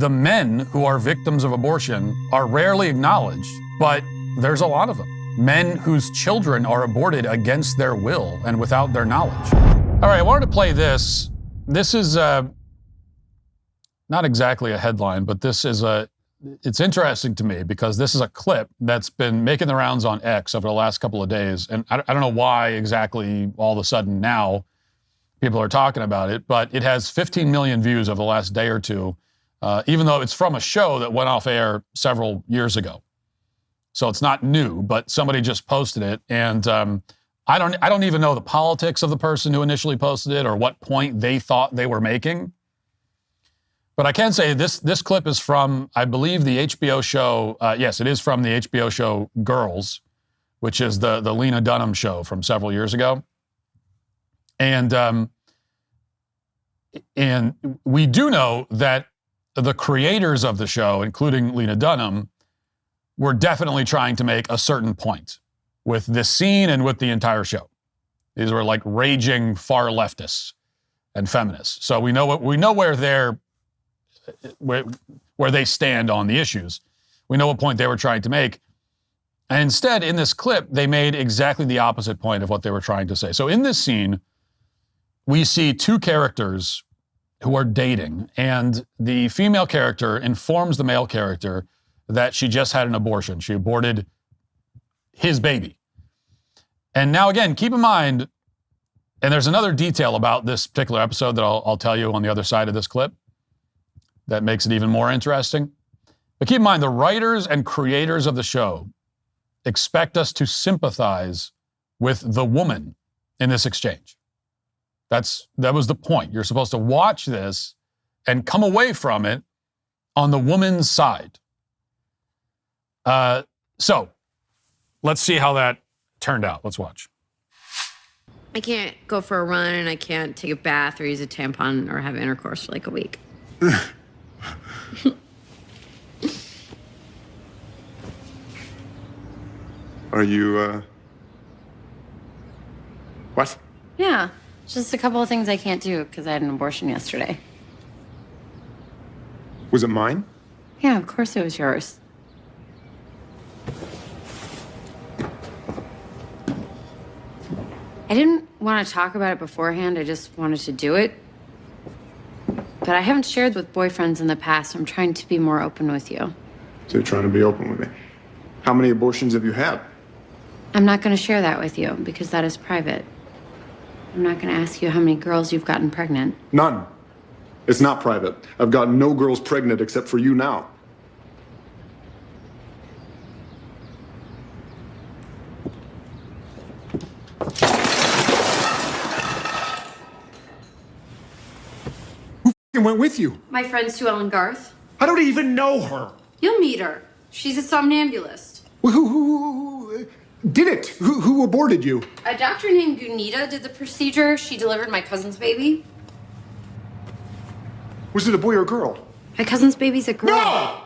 the men who are victims of abortion are rarely acknowledged, but there's a lot of them. Men whose children are aborted against their will and without their knowledge. All right, I wanted to play this. This is not exactly a headline, but it's interesting to me because this is a clip that's been making the rounds on X over the last couple of days. And I don't know why exactly all of a sudden now people are talking about it, but it has 15 million views over the last day or two, even though it's from a show that went off air several years ago. So it's not new, but somebody just posted it. And I don't even know the politics of the person who initially posted it or what point they thought they were making. But I can say this clip is from, I believe, the HBO show. Yes, it is from the HBO show Girls, which is the Lena Dunham show from several years ago. And we do know that the creators of the show, including Lena Dunham, were definitely trying to make a certain point with this scene and with the entire show. These were like raging far leftists and feminists. So we know where they stand on the issues. We know what point they were trying to make. And instead, in this clip, they made exactly the opposite point of what they were trying to say. So in this scene, we see two characters who are dating, and the female character informs the male character that she just had an abortion. She aborted his baby. And now again, keep in mind, and there's another detail about this particular episode that I'll tell you on the other side of this clip that makes it even more interesting. But keep in mind, the writers and creators of the show expect us to sympathize with the woman in this exchange. That was the point. You're supposed to watch this and come away from it on the woman's side. So let's see how that turned out. Let's watch. I can't go for a run and I can't take a bath or use a tampon or have intercourse for like a week. Are you, what? Yeah, just a couple of things I can't do because I had an abortion yesterday. Was it mine? Yeah, of course it was yours. I didn't want to talk about it beforehand. I just wanted to do it. But I haven't shared with boyfriends in the past. I'm trying to be more open with you. So you're trying to be open with me. How many abortions have you had? I'm not going to share that with you because that is private. I'm not going to ask you how many girls you've gotten pregnant. None. It's not private. I've gotten no girls pregnant except for you now. Who went with you? My friend Sue Ellen Garth. I don't even know her. You'll meet her. She's a somnambulist. Who did it? Who aborted you? A doctor named Gunita did the procedure. She delivered my cousin's baby. Was it a boy or a girl? My cousin's baby's a girl. No!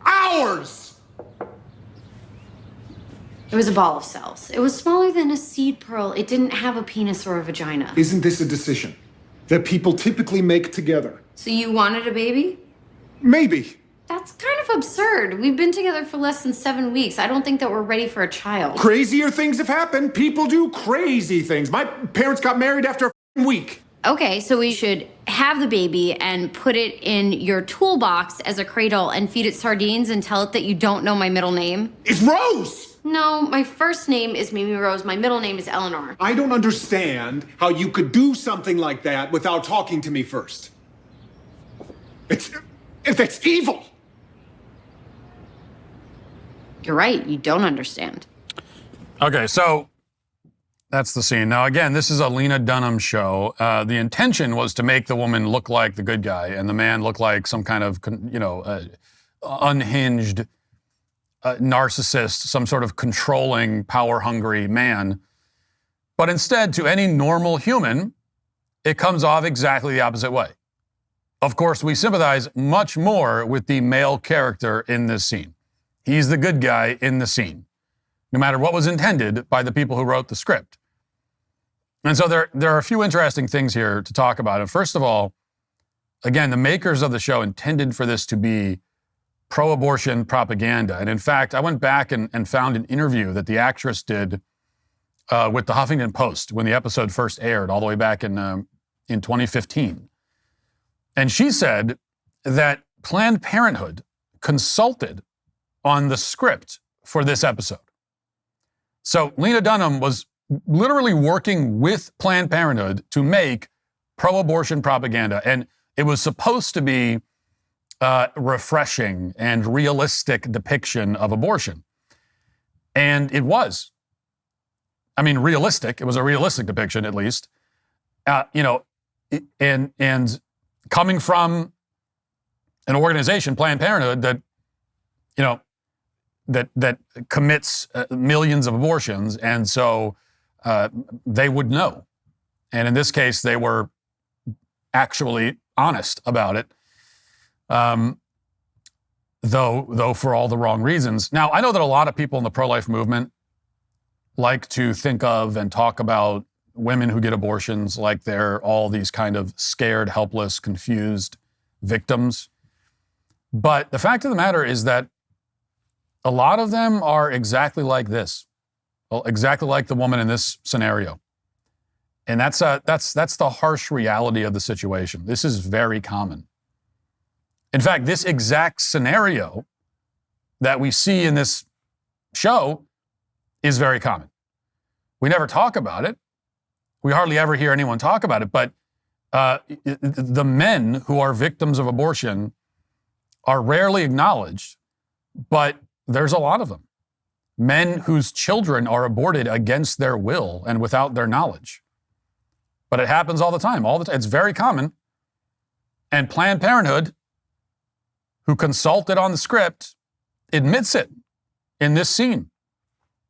Ours! It was a ball of cells. It was smaller than a seed pearl. It didn't have a penis or a vagina. Isn't this a decision that people typically make together? So you wanted a baby? Maybe. That's kind of absurd. We've been together for less than 7 weeks. I don't think that we're ready for a child. Crazier things have happened. People do crazy things. My parents got married after a week. Okay, so we should have the baby and put it in your toolbox as a cradle and feed it sardines and tell it that you don't know my middle name? It's Rose! No, my first name is Mimi Rose. My middle name is Eleanor. I don't understand how you could do something like that without talking to me first. It's evil. You're right, you don't understand. Okay, so that's the scene. Now, again, this is a Lena Dunham show. The intention was to make the woman look like the good guy and the man look like some kind of, unhinged narcissist, some sort of controlling, power-hungry man. But instead, to any normal human, it comes off exactly the opposite way. Of course, we sympathize much more with the male character in this scene. He's the good guy in the scene, no matter what was intended by the people who wrote the script. And so there are a few interesting things here to talk about. And first of all, again, the makers of the show intended for this to be pro-abortion propaganda. And in fact, I went back and found an interview that the actress did with the Huffington Post when the episode first aired, all the way back in 2015. And she said that Planned Parenthood consulted on the script for this episode. So Lena Dunham was literally working with Planned Parenthood to make pro-abortion propaganda. And it was supposed to be refreshing and realistic depiction of abortion. And it was. I mean, realistic. It was a realistic depiction, at least. And coming from an organization, Planned Parenthood, that commits millions of abortions, and so they would know. And in this case, they were actually honest about it, though for all the wrong reasons. Now, I know that a lot of people in the pro-life movement like to think of and talk about women who get abortions like they're all these kind of scared, helpless, confused victims. But the fact of the matter is that a lot of them are exactly like this, exactly like the woman in this scenario. And that's the harsh reality of the situation. This is very common. In fact, this exact scenario that we see in this show is very common. We never talk about it. We hardly ever hear anyone talk about it, but the men who are victims of abortion are rarely acknowledged, but there's a lot of them. Men whose children are aborted against their will and without their knowledge. But it happens all the time. It's very common. And Planned Parenthood, who consulted on the script, admits it in this scene.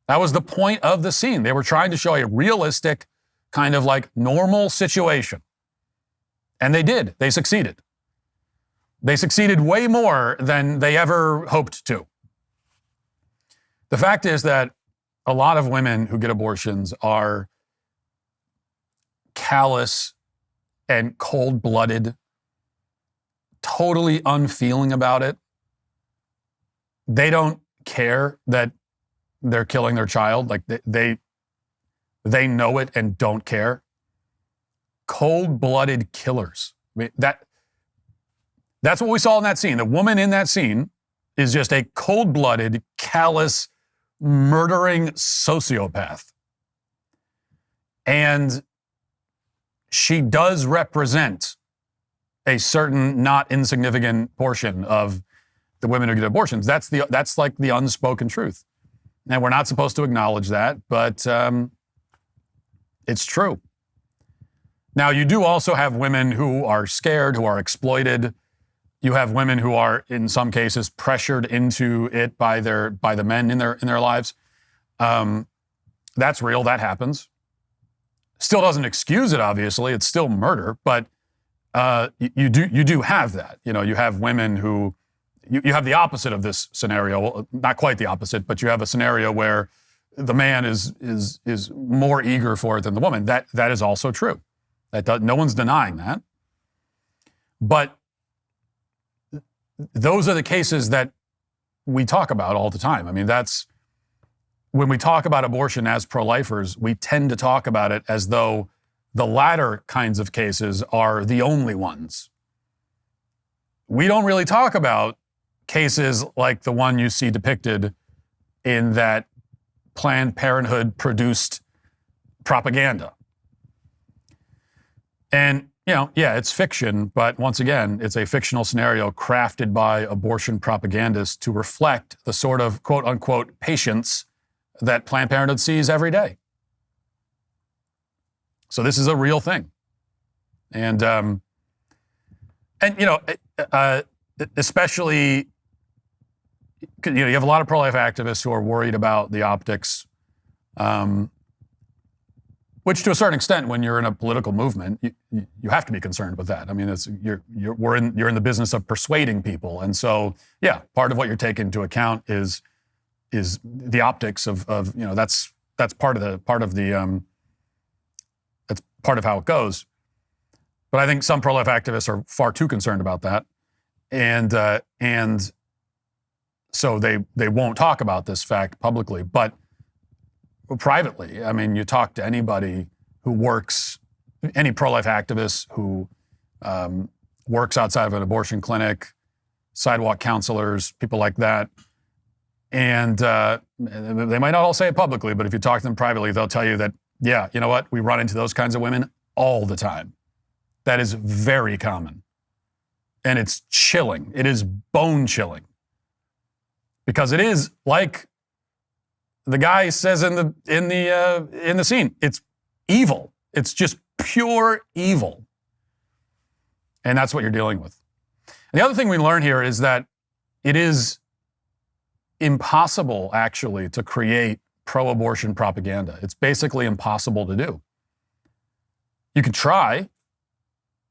That was the point of the scene. They were trying to show a realistic, kind of like normal situation. And they did. They succeeded. They succeeded way more than they ever hoped to. The fact is that a lot of women who get abortions are callous and cold-blooded, totally unfeeling about it. They don't care that they're killing their child. Like they know it and don't care. Cold-blooded killers. I mean, that's what we saw in that scene. The woman in that scene is just a cold-blooded, callous, murdering sociopath. And she does represent a certain not insignificant portion of the women who get abortions. That's like the unspoken truth. And we're not supposed to acknowledge that, but it's true. Now, you do also have women who are scared, who are exploited. You have women who are, in some cases, pressured into it by the men in their lives. That's real. That happens. Still doesn't excuse it, obviously. It's still murder, but you do have that. You have women who you have the opposite of this scenario. Well, not quite the opposite, but you have a scenario where the man is more eager for it than the woman. That is also true. No one's denying that. But those are the cases that we talk about all the time. I mean, that's when we talk about abortion as pro-lifers, we tend to talk about it as though the latter kinds of cases are the only ones. We don't really talk about cases like the one you see depicted in that Planned Parenthood produced propaganda. And, yeah, it's fiction, but once again, it's a fictional scenario crafted by abortion propagandists to reflect the sort of quote unquote patience that Planned Parenthood sees every day. So this is a real thing. And especially, you have a lot of pro-life activists who are worried about the optics, which to a certain extent, when you're in a political movement, you have to be concerned with that. I mean, you're in the business of persuading people. And so, yeah, part of what you're taking into account is the optics of that's part of how it goes. But I think some pro-life activists are far too concerned about that. And so they won't talk about this fact publicly. But privately, I mean, you talk to anybody who works, any pro-life activist who works outside of an abortion clinic, sidewalk counselors, people like that. And they might not all say it publicly, but if you talk to them privately, they'll tell you that, yeah, you know what? We run into those kinds of women all the time. That is very common. And it's chilling. It is bone chilling. Because it is like the guy says in the scene, it's evil. It's just pure evil. And that's what you're dealing with. And the other thing we learn here is that it is impossible, actually, to create pro-abortion propaganda. It's basically impossible to do. You can try,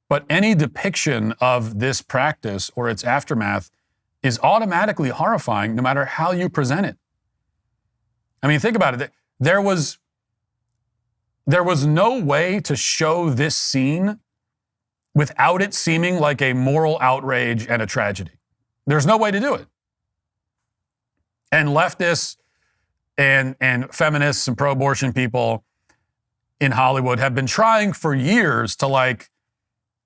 but any depiction of this practice or its aftermath is automatically horrifying no matter how you present it. I mean, think about it. There was no way to show this scene without it seeming like a moral outrage and a tragedy. There's no way to do it. And leftists and feminists and pro-abortion people in Hollywood have been trying for years to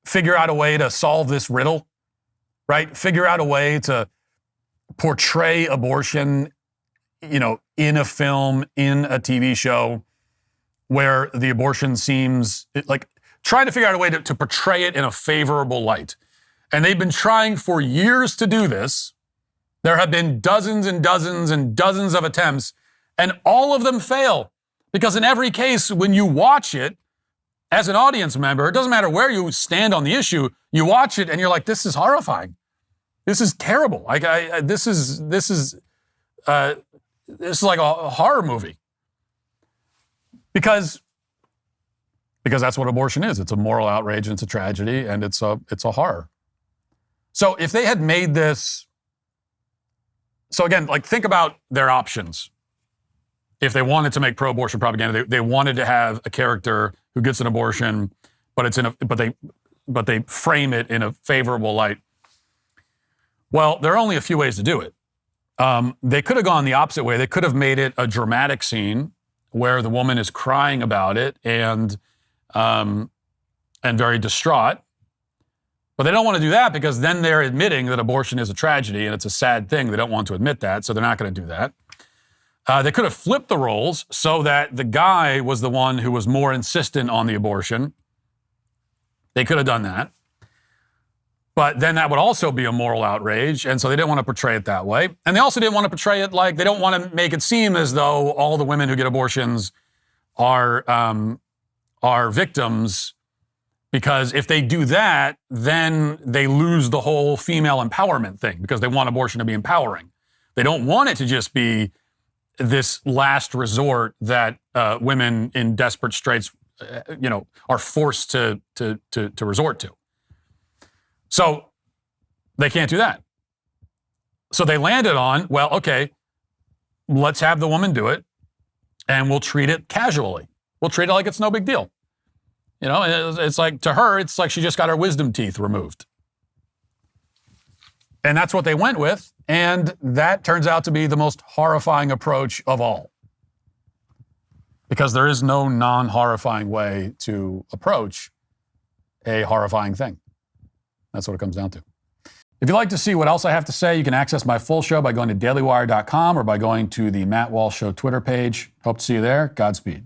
figure out a way to solve this riddle, right? Figure out a way to portray abortion, in a film, in a TV show, where the abortion seems trying to figure out a way to portray it in a favorable light. And they've been trying for years to do this. There have been dozens and dozens and dozens of attempts, and all of them fail. Because in every case, when you watch it, as an audience member, it doesn't matter where you stand on the issue, you watch it and you're like, this is horrifying. This is terrible. This is like a horror movie. Because that's what abortion is. It's a moral outrage, and it's a tragedy, and it's a horror. So if they had made this, so again, think about their options. If they wanted to make pro-abortion propaganda, they wanted to have a character who gets an abortion, but they frame it in a favorable light. Well, there are only a few ways to do it. They could have gone the opposite way. They could have made it a dramatic scene where the woman is crying about it and very distraught. But they don't want to do that because then they're admitting that abortion is a tragedy and it's a sad thing. They don't want to admit that, so they're not going to do that. They could have flipped the roles so that the guy was the one who was more insistent on the abortion. They could have done that. But then that would also be a moral outrage, and so they didn't want to portray it that way. And they also didn't want to portray it they don't want to make it seem as though all the women who get abortions are victims, because if they do that, then they lose the whole female empowerment thing, because they want abortion to be empowering. They don't want it to just be this last resort that women in desperate straits, are forced to resort to. So they can't do that. So they landed on, well, okay, let's have the woman do it, and we'll treat it casually. We'll treat it like it's no big deal. It's like, to her, it's like she just got her wisdom teeth removed. And that's what they went with, and that turns out to be the most horrifying approach of all. Because there is no non-horrifying way to approach a horrifying thing. That's what it comes down to. If you'd like to see what else I have to say, you can access my full show by going to dailywire.com or by going to the Matt Walsh Show Twitter page. Hope to see you there. Godspeed.